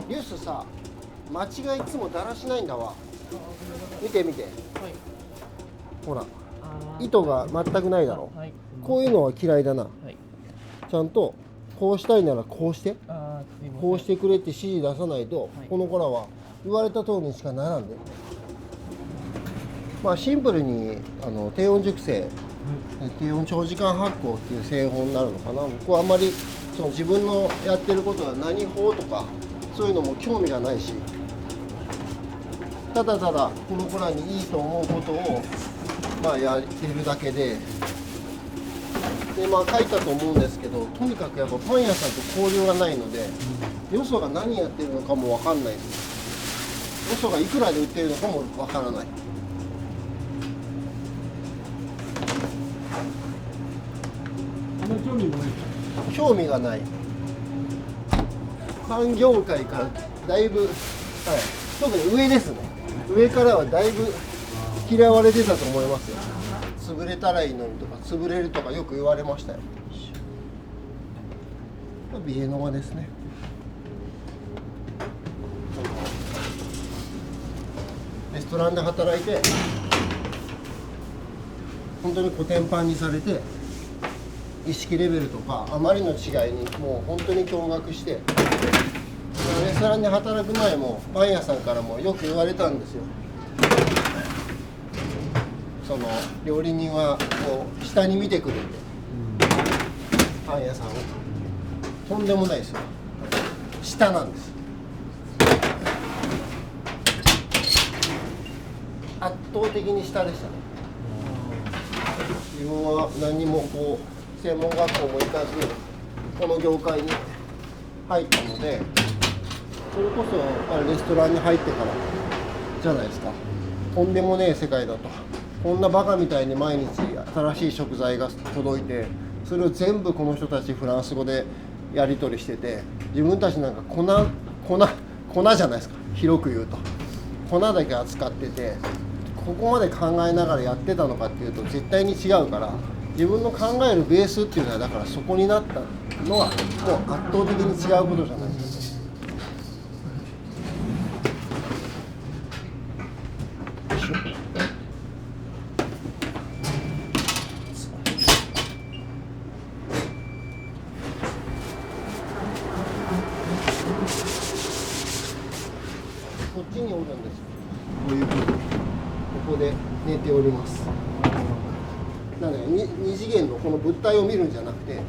リュースさ、間違いいつもだらしないんだわ。見て見て、はい、ほら糸が全くないだろ、はい、こういうのは嫌いだな、はい、ちゃんとこうしたいならこうして、こうしてくれって指示出さないと、はい、この子らは言われた通りにしかならんで、まあ、シンプルに低温熟成、低温長時間発酵っていう製法になるのかな。僕はあんまりその自分のやってることは何法とかそういうのも興味がないし、ただただこの子らにいいと思うことをまあやってるだけで、まあ書いたと思うんですけど、とにかくやっぱパン屋さんと交流がないので、よそが何やってるのかも分かんないです。よそがいくらで売ってるのかも分からない。興味がない。パン業界からだいぶ、はい、特に上ですね。上からはだいぶ嫌われてたと思いますよ。潰れたらいいのにとか、潰れるとかよく言われましたよ。ビエノワですね。レストランで働いて、本当にコテンパンにされて、意識レベルとかあまりの違いにもう本当に驚愕して、レストランで働く前もパン屋さんからもよく言われたんですよ。その料理人はこう下に見てくるんで、パン屋さんをとんでもないですよ。下なんです。圧倒的に下でしたね。自分は何もこう専門学校も行かずこの業界に入ったので、それこそやっぱりレストランに入ってからじゃないですか。とんでもねえ世界だと。こんなバカみたいに毎日新しい食材が届いて、それを全部この人たちフランス語でやり取りしてて、自分たちなんか粉じゃないですか。広く言うと粉だけ扱ってて、ここまで考えながらやってたのかっていうと絶対に違うから、自分の考えるベースっていうのはだからそこになったのはもう圧倒的に違うことじゃないですか。こっちにおるんですよ。こういうふうにここで寝ております。なので 2次元のこの物体を見るんじゃなくて、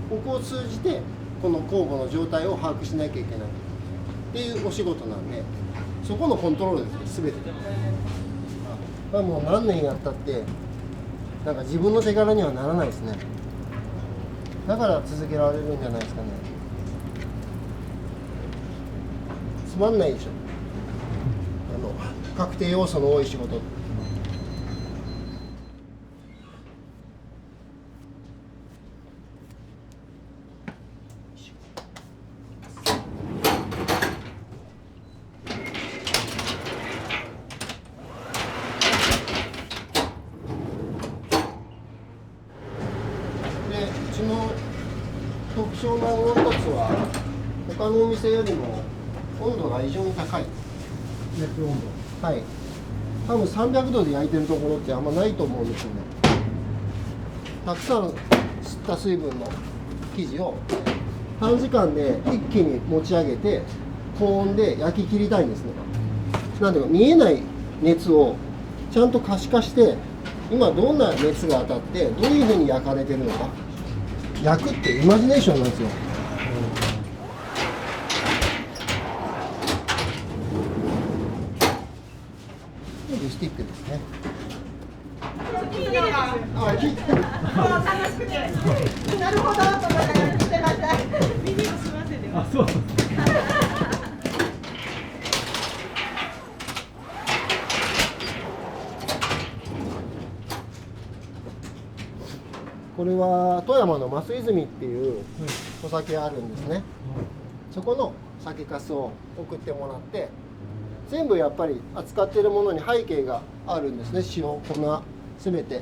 ここを通じてこの酵母の状態を把握しなきゃいけないっていうお仕事なんで、そこのコントロールですね、全て。まあ、もう何年やったってなんか自分の手柄にはならないですね。だから続けられるんじゃないですかね。つまんないでしょ、確定要素の多い仕事。で、うちの特徴の温度は他のお店よりも温度が異常に高い。熱温度。はい。多分300度で焼いてるところってあんまないと思うんですよね。たくさん吸った水分の生地を短時間で一気に持ち上げて高温で焼き切りたいんですね。なんで見えない熱をちゃんと可視化して、今どんな熱が当たってどういうふうに焼かれてるのか、焼くってイマジネーションなんですよ。スティックですね。聞いてる。楽しくて、なるほどとかしてました。耳をすませてます。そう。これは富山の増泉っていうお酒あるんですね。そこの酒粕を送ってもらって、全部やっぱり扱っているものに背景があるんですね。塩、粉、全て。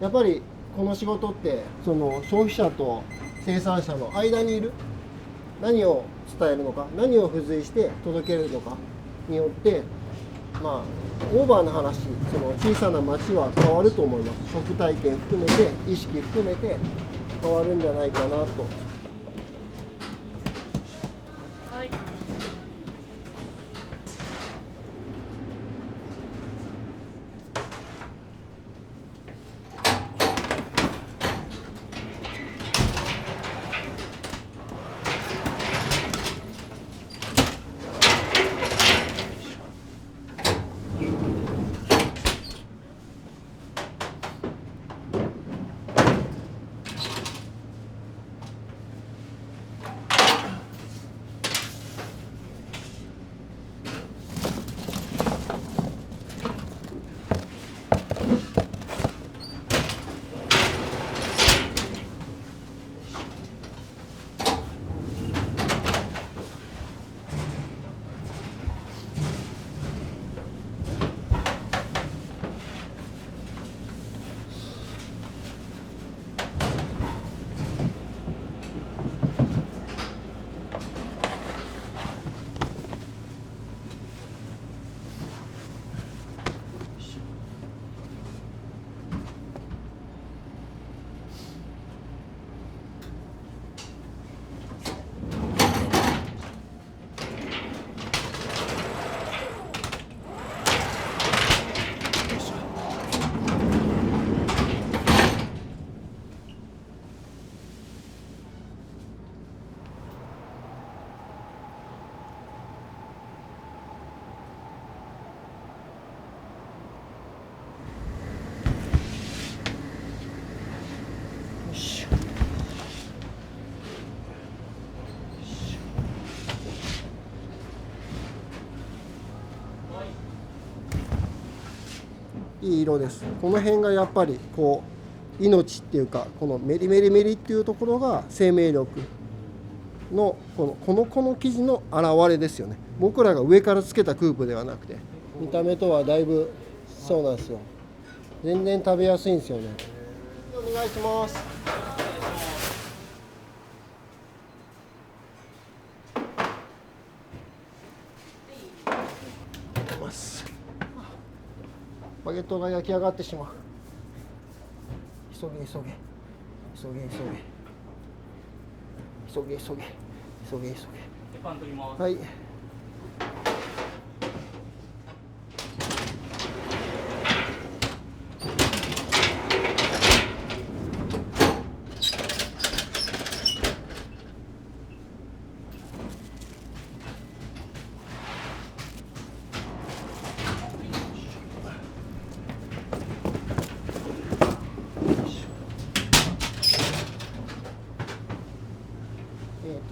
やっぱりこの仕事ってその消費者と生産者の間にいる、何を伝えるのか、何を付随して届けるのかによって、まあオーバーな話、その小さな町は変わると思います。食体験含めて、意識含めて変わるんじゃないかなと。はい。いい色です。この辺がやっぱりこう命っていうか、このメリメリメリっていうところが生命力のこの生地の表れですよね。僕らが上からつけたクープではなくて、見た目とはだいぶそうなんですよ。全然食べやすいんですよね。お願いします。バゲットが焼き上がってしまう。急げ急げ急げ急げ急げ急げ急げ急げ。パン取ります。はい。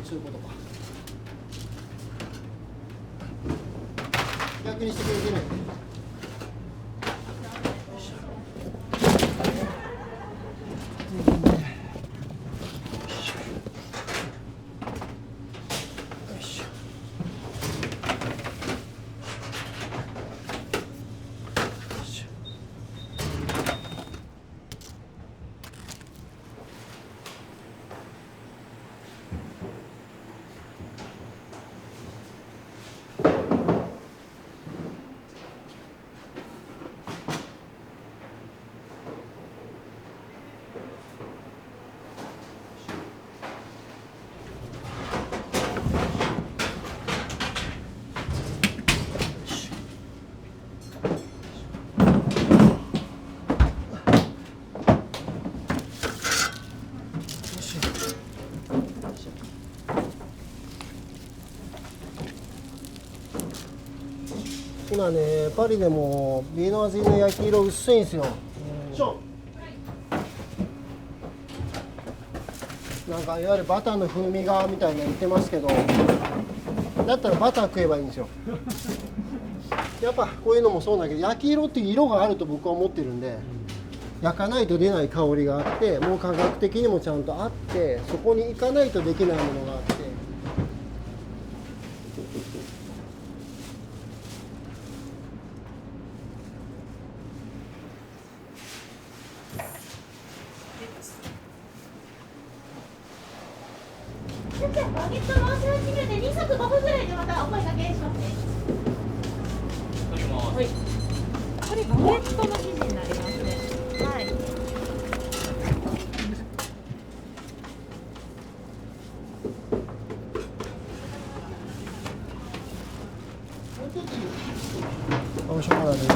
そういうことか。逆にしてくれてる。今ね、パリでもビーノワズリの焼き色薄いんですよ。なんかいわゆるバターの風味がみたいな言ってますけど、だったらバター食えばいいんですよ。やっぱこういうのもそうだけど、焼き色っていう色があると僕は思ってるんで、焼かないと出ない香りがあって、もう科学的にもちゃんとあって、そこに行かないとできないものがあって。じゃあバゲット回し始めて2足5分ぐらいでまたお声掛けしますね。取ります。はい。これバゲットの生地になりますね。はい。青ショコラです。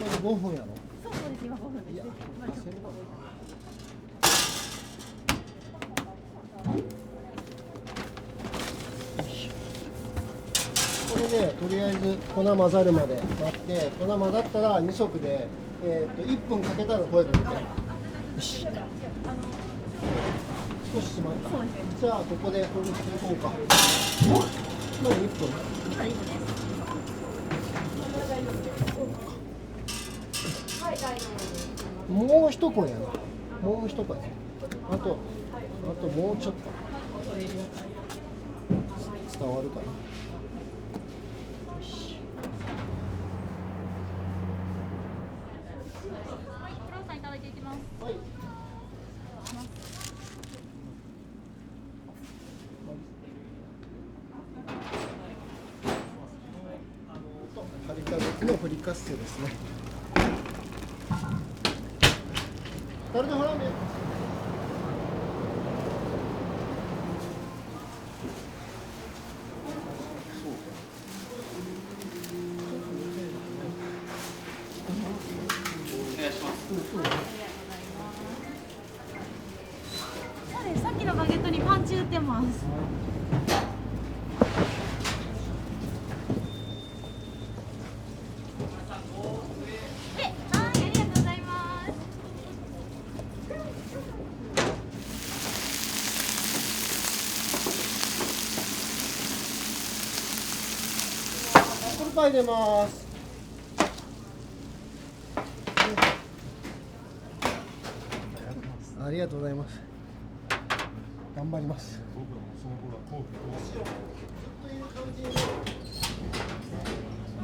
これ5分やろ。そうです今5分です。いや、これね、とりあえず粉混ざるまで待って、粉混ざったら2色で、1分かけたら声が出て。よし。少ししまった。じゃあここでほぐしていこうか。もう1分。もう一声やな。もう一声。あともうちょっと。伝わるかな。クロワッサンいただいていきます。はい。カリカ月のフリカッセですね。誰で払うね。お願いします。そうです。さっきのバゲットにパンチ打ってます。で、はい、ありがとうございます。アップルパイ出ます。ありがとうございます。頑張ります。ごめ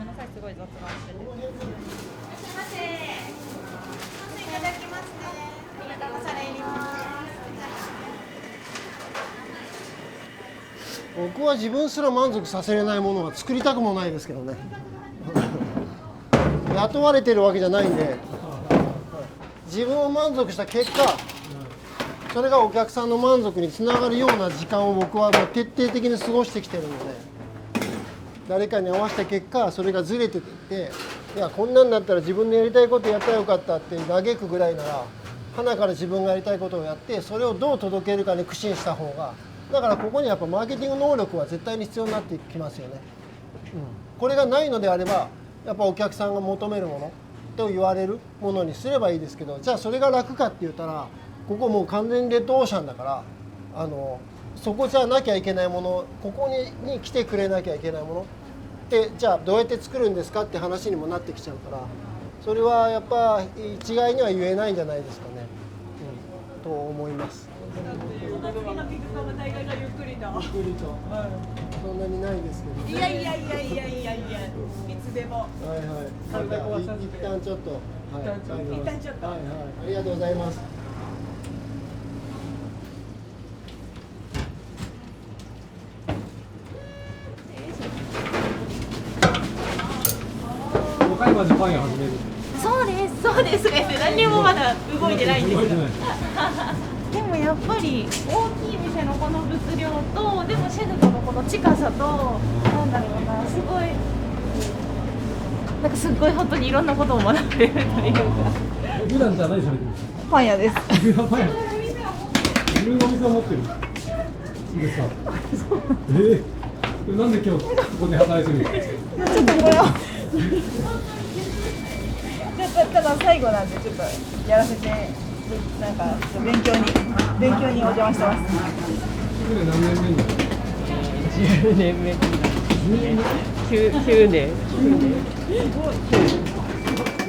んなさい、すごい雑談してて。いらっしゃいませ。いただきますね。ありがとうございます。僕は自分すら満足させれないものは作りたくもないですけどね。雇われてるわけじゃないんで、自分を満足した結果、それがお客さんの満足につながるような時間を僕はもう徹底的に過ごしてきてるので、誰かに合わせた結果それがずれていって、いやこんなんだったら自分のやりたいことやったらよかったって嘆くぐらいなら、鼻から自分がやりたいことをやってそれをどう届けるかに苦心した方が、だからここにやっぱマーケティング能力は絶対に必要になってきますよね。これがないのであればやっぱお客さんが求めるものと言われるものにすればいいですけど、じゃあそれが楽かって言ったら、ここもう完全にレッドオーシャンだから、そこじゃなきゃいけないもの、ここに来てくれなきゃいけないもので、じゃあどうやって作るんですかって話にもなってきちゃうから、それはやっぱ一概には言えないんじゃないですかね、と思います。その次のピックアップ大会がゆっくりと。ゆっくりと、そんなにないですけど、ね、いやいやいやいやいやいや、いつでも。はいはい、また一旦ちょっと、はい、一旦ちょっと。はいはい、ありがとうございます。岡山でパン屋始める。そうです、そうですね。何にもまだ動いてないんですが。でもやっぱり大きい店のこの物量と、でもシェフとのこの近さと、なんだろうな、すごい。なんかすっごい本当にいろんなことを学べるというか。普段じゃ何されてるんですか。パン屋です。自分はパン屋。自分のお店を持ってる。いいですか。なんで今日ここで働いてるんですか。ちょっとこれを。ただ最後なんでちょっとやらせて、なんか勉強にお邪魔してます。これ何年目に。10年目。9年。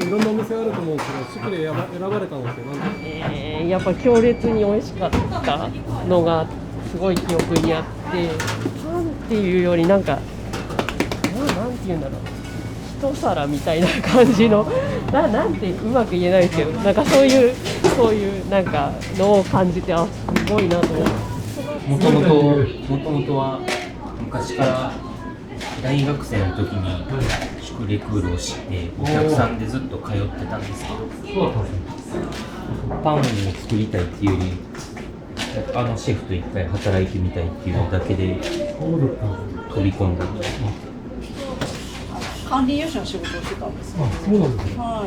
いろんなお店あると思うんですけど、スプレー選ばれたのって何で。にやっぱ強烈に美味しかったのがすごい記憶にあって、パンっていうよりなんかなんていうんだろう、一皿みたいな感じのなんてうまく言えないですけど、なんかそういうなんかのを感じて、あ、すごいなと思って。もともとは昔から大学生の時にシュクレクールを知ってお客さんでずっと通ってたんですけど、パンを作りたいっていうよりシェフと一回働いてみたいっていうのだけで飛び込んだんです。管理栄養士の仕事をしてたんですよ。あ、そうなんですね。は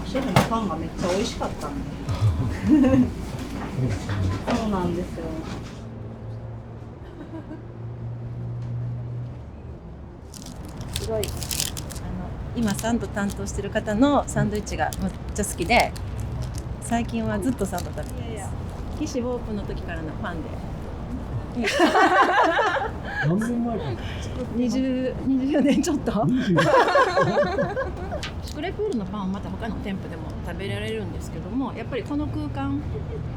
い。シェフのパンがめっちゃ美味しかったんで。そうなんですよ。すごい今サンド担当してる方のサンドイッチがめっちゃ好きで、最近はずっとサンド食べてます。岸オープンの時からのファンで。何年前か。20年ちょっと。シュクレクールのパンはまた他の店舗でも食べられるんですけども、やっぱりこの空間っ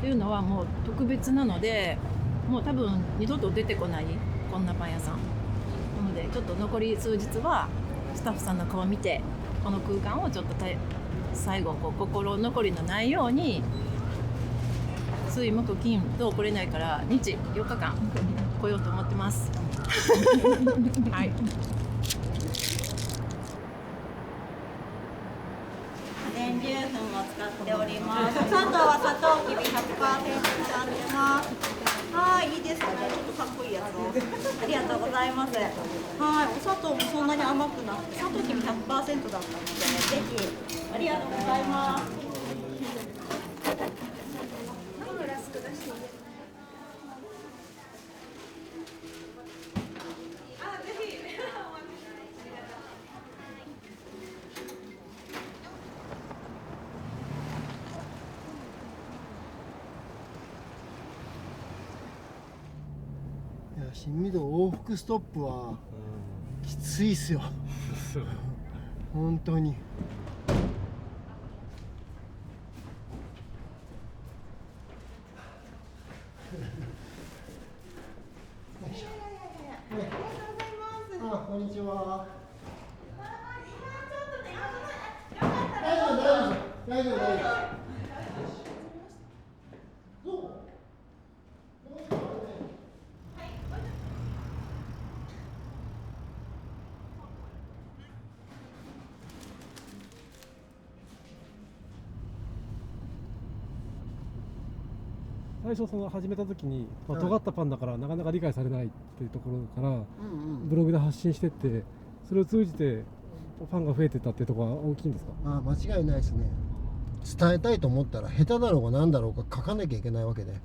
ていうのはもう特別なので、もう多分二度と出てこないこんなパン屋さんなので、ちょっと残り数日はスタッフさんの顔を見て、この空間をちょっと最後心残りのないように、水木金と来れないから日4日間来ようと思ってます。はい。全粒粉を使っております。砂糖はサトウキビ 100% 使ってます。はい、いいですね。ちょっとかっこいいやつを。ありがとうございます。はい、お砂糖もそんなに甘くなくて、サトウキビ 100% だったので、ぜひありがとうございます。新御堂往復ストップはきついっすよ本当に。あ、こんにちは。大丈夫。最初始めた時に、尖ったパンだからなかなか理解されないっていうところからブログで発信してって、それを通じてファンが増えてたっていうところは大きいんですか？間違いないですね。伝えたいと思ったら下手だろうが何だろうが書かなきゃいけないわけで、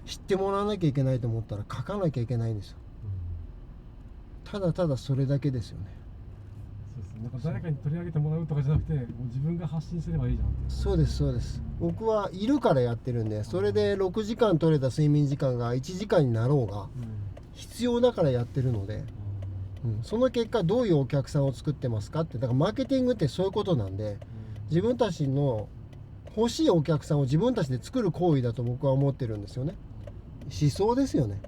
知ってもらわなきゃいけないと思ったら書かなきゃいけないんですよ。ただただそれだけですよね。そうです。なんか誰かに取り上げてもらうとかじゃなくて、もう自分が発信すればいいじゃんって。そうです。僕はいるからやってるんで、それで6時間取れた睡眠時間が1時間になろうが必要だからやってるので、その結果どういうお客さんを作ってますかって、だからマーケティングってそういうことなんで、自分たちの欲しいお客さんを自分たちで作る行為だと僕は思ってるんですよね。思想ですよね。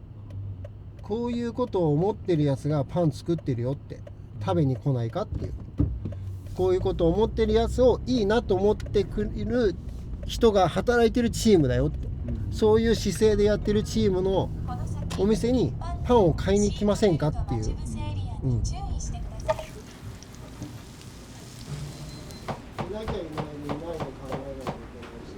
こういうことを思ってるやつがパン作ってるよって、食べに来ないかっていう、こういうことを思ってるやつをいいなと思ってくれる人が働いてるチームだよって、そういう姿勢でやってるチームのお店にパンを買いに来ませんかっていう、いなきゃいないのいないの考えなきゃいけないし、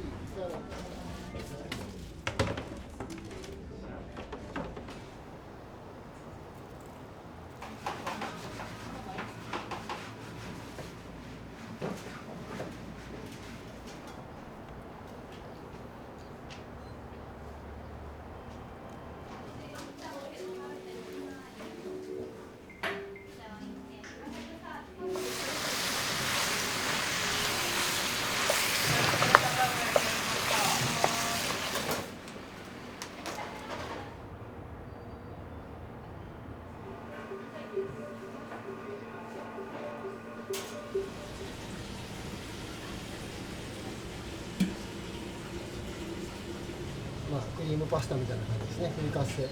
まあ、クリームパスタみたいな感じですね、フリカッセ。小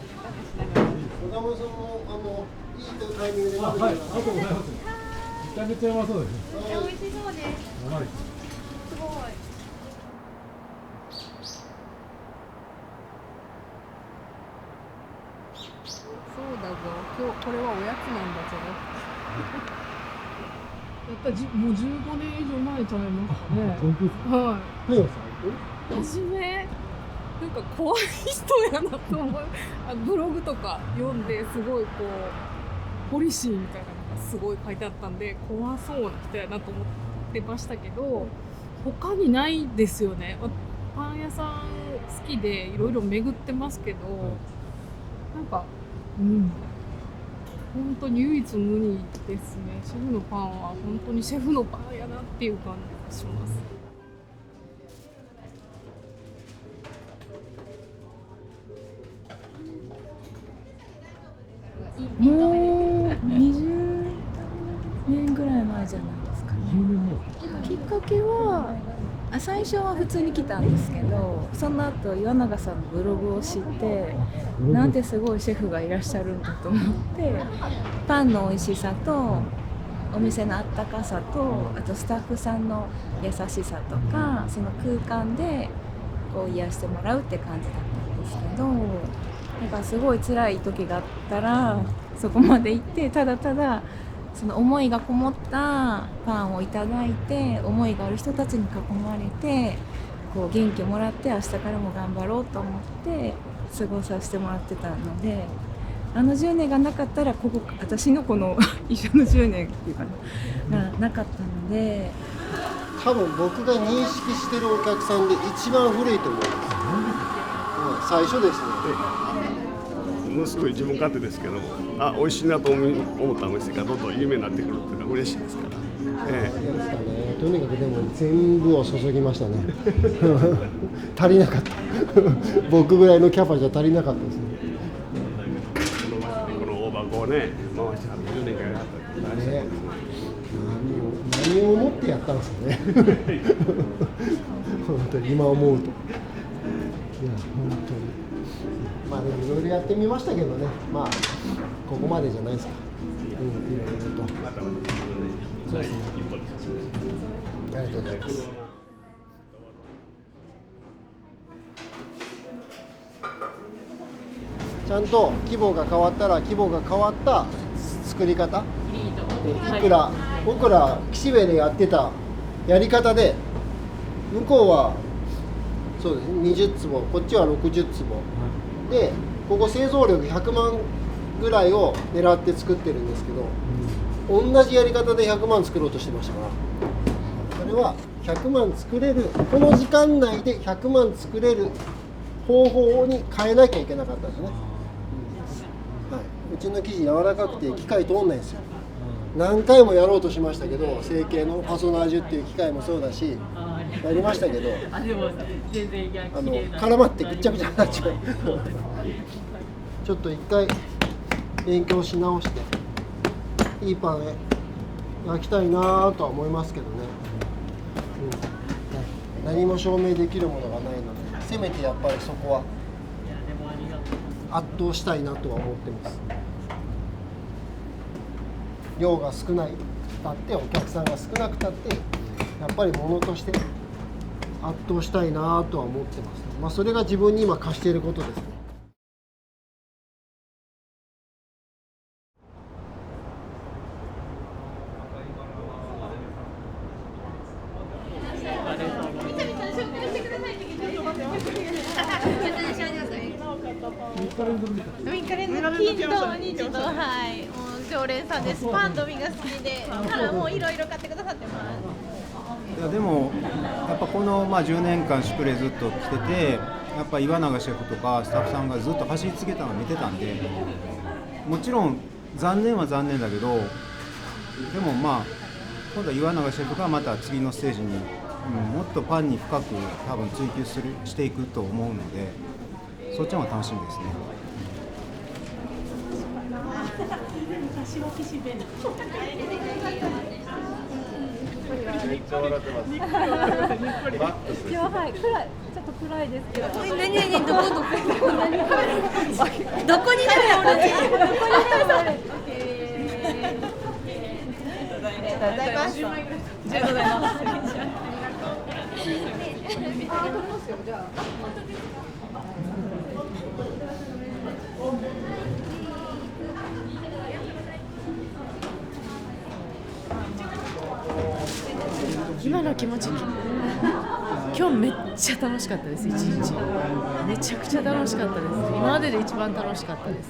玉さんもいいタイミングで食べてください。ありがとうございます。めちゃめちゃうまそうですね。美味しそうです。はい。すごい。そうだぞ、今日これはおやつなんだぞ。やっぱりもう15年以上前に食べましたね。本当ですか。ははいよい。初めなんか怖い人やなと思う。ブログとか読んですごいこうポリシーみたいなのがすごい書いてあったんで怖そうな人やなと思ってましたけど、他にないですよね。パン屋さん好きでいろいろ巡ってますけど、なんか本当に唯一無二ですね。シェフのパンは本当にシェフのパンやなっていう感じがします。もう20年ぐらい前じゃないですかね。きっかけは最初は普通に来たんですけど、その後岩永さんのブログを知って、なんてすごいシェフがいらっしゃるんだと思って、パンの美味しさとお店のあったかさと、あとスタッフさんの優しさとか、その空間でこう癒してもらうって感じだったんですけど、なんかすごい辛い時があったらそこまで行って、ただただその思いがこもったパンをいただいて、思いがある人たちに囲まれてこう元気をもらって、明日からも頑張ろうと思って過ごさせてもらってたので、あの10年がなかったら私のこの一緒の10年っていうかなかったので、多分僕が認識してるお客さんで一番古いと思います。最初ですね。ものすごい自分勝手ですけども、美味しいなと思ったお店がどんどん有名になってくるっていうのは嬉しいですから。とにかくでも全部を注ぎましたね。足りなかった。僕ぐらいのキャパじゃ足りなかったですね。この大箱をね、回して10年間やったってね、何を思ってやったんですかね。本当に今思うと。いや本当に。まあでもいろいろやってみましたけどね。まあここまでじゃないですか。いろいろと。そうですね。ありがとうございます。ちゃんと規模が変わったら規模が変わった作り方、いくら僕ら岸辺でやってたやり方で、向こうはそうですね20坪、こっちは60坪で、ここ製造量100万ぐらいを狙って作ってるんですけど、同じやり方で100万作ろうとしてましたから、それは100万作れる、この時間内で100万作れる方法に変えなきゃいけなかったんですね。うちの生地柔らかくて機械通んないんですよ。何回もやろうとしましたけど、成形のファソナージュっていう機械もそうだしやりましたけど、絡まってぐっちゃぐちゃになっちゃう。ちょっと一回勉強し直していいパン焼きたいなとは思いますけどね、何も証明できるものがないので、せめてやっぱりそこは圧倒したいなとは思ってます。量が少ないたってお客さんが少なくたってやっぱり物として圧倒したいなとは思ってます。まあそれが自分に今課していることですね。3日連続金土日と、はい、もう常連さんです。パンドミが好きで、からもういろいろ買ってくださってます。いやでもやっぱこの10年間シュクレずっと来てて、やっぱ岩永シェフとかスタッフさんがずっと走り続けたのを見てたんで、もちろん残念は残念だけど、でも今度は岩永シェフがまた次のステージに、もっとパンに深く多分追求していくと思うので、そっちの方が楽しみですね。めっちゃ笑ってます。今日はい、ちょっとと暗いですけど。どこにでもおる。今の気持ち、今日めっちゃ楽しかったです一日。めちゃくちゃ楽しかったです。今までで一番楽しかったです。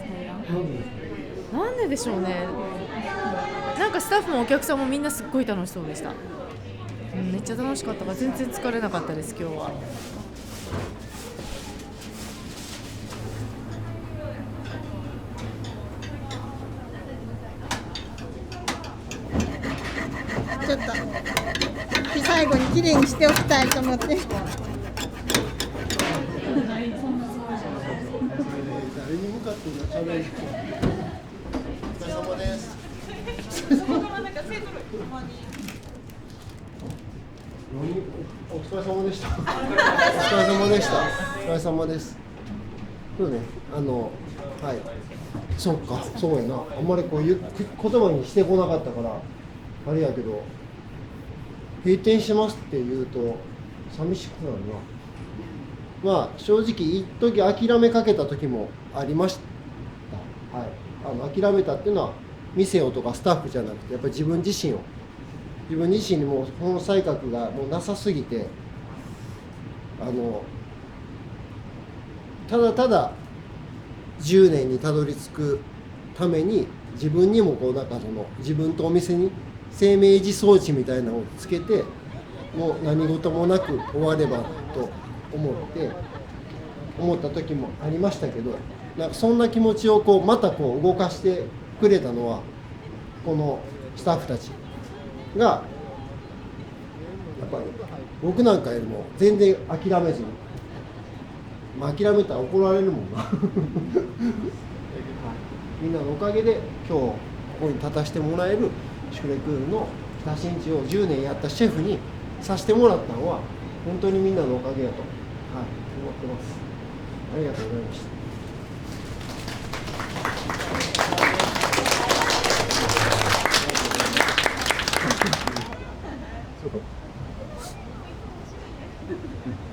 なんででしょうね。なんかスタッフもお客さんもみんなすっごい楽しそうでした。めっちゃ楽しかったから全然疲れなかったです今日は。ちょっと最後にきれいにしておきたいと思って。誰に向かって喋る。お疲れ様です。お疲れ様でした。お疲れ様でした。お疲れ様です。そうね、はい。そうか、そうやな。あんまりこう言葉にしてこなかったからあれやけど、閉店しますって言うと寂しくなるな。まあ正直一時諦めかけた時もありました。はい。諦めたっていうのは店をとかスタッフじゃなくてやっぱり自分自身にもうこの才覚がもうなさすぎて、ただただ10年にたどり着くために自分にもこうなんか自分とお店に生命維持装置みたいなのをつけてもう何事もなく終わればと思った時もありましたけど、なんかそんな気持ちをこうまたこう動かしてくれたのはこのスタッフたちがやっぱり僕なんかよりも全然諦めずに、諦めたら怒られるもんなみんなのおかげで今日ここに立たせてもらえるシュクレクールの北新地を10年やったシェフにさせてもらったのは本当にみんなのおかげやと、思ってます。ありがとうございました。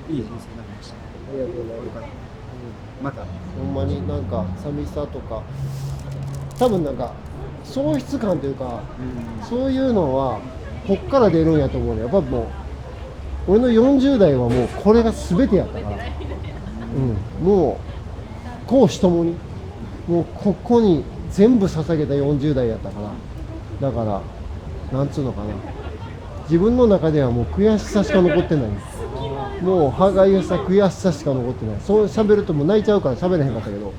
いい人生になりました。ありがとうございます。またほんまになんか寂しさとか多分なんか喪失感というか、そういうのはこっから出るんやと思うね。やっぱもう俺の40代はもうこれが全てやったから、もう公私ともにもうここに全部捧げた40代やったから、だからなんつうのかな、自分の中ではもう悔しさしか残ってない。もう歯がゆさ悔しさしか残ってない。そう喋るともう泣いちゃうから喋れへんかったけど、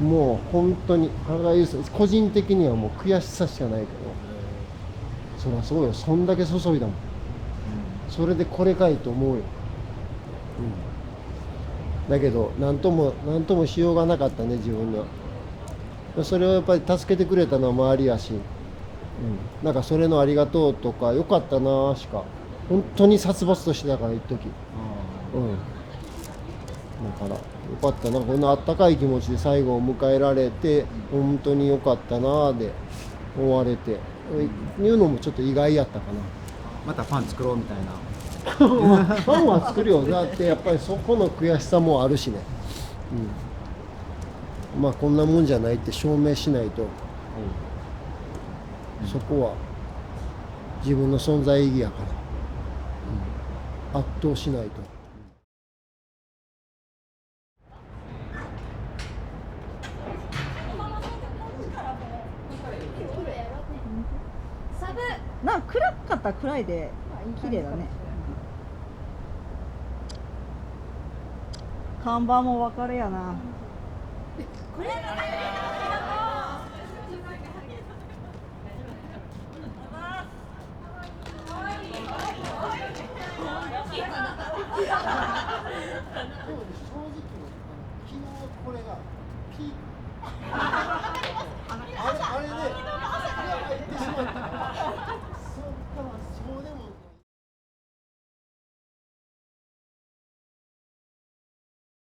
もう本当に歯がゆさ、個人的にはもう悔しさしかないけど、そりゃそうよ、そんだけ注いだもん、それでこれかいと思うよ、だけど何ともしようがなかったね、自分には。それをやっぱり助けてくれたのは周りやし、なんかそれのありがとうとかよかったなしか、本当に殺伐としてたから一時、だからよかったな、こんなあったかい気持ちで最後を迎えられて本当によかったなで終われていうのもちょっと意外やったかな。またパン作ろうみたいなパンは作るよ。だってやっぱりそこの悔しさもあるしね、まあこんなもんじゃないって証明しないと、そこは自分の存在意義やから、圧倒しないと。なんか暗かったら暗いで綺麗だね。看板も分かれやな。これ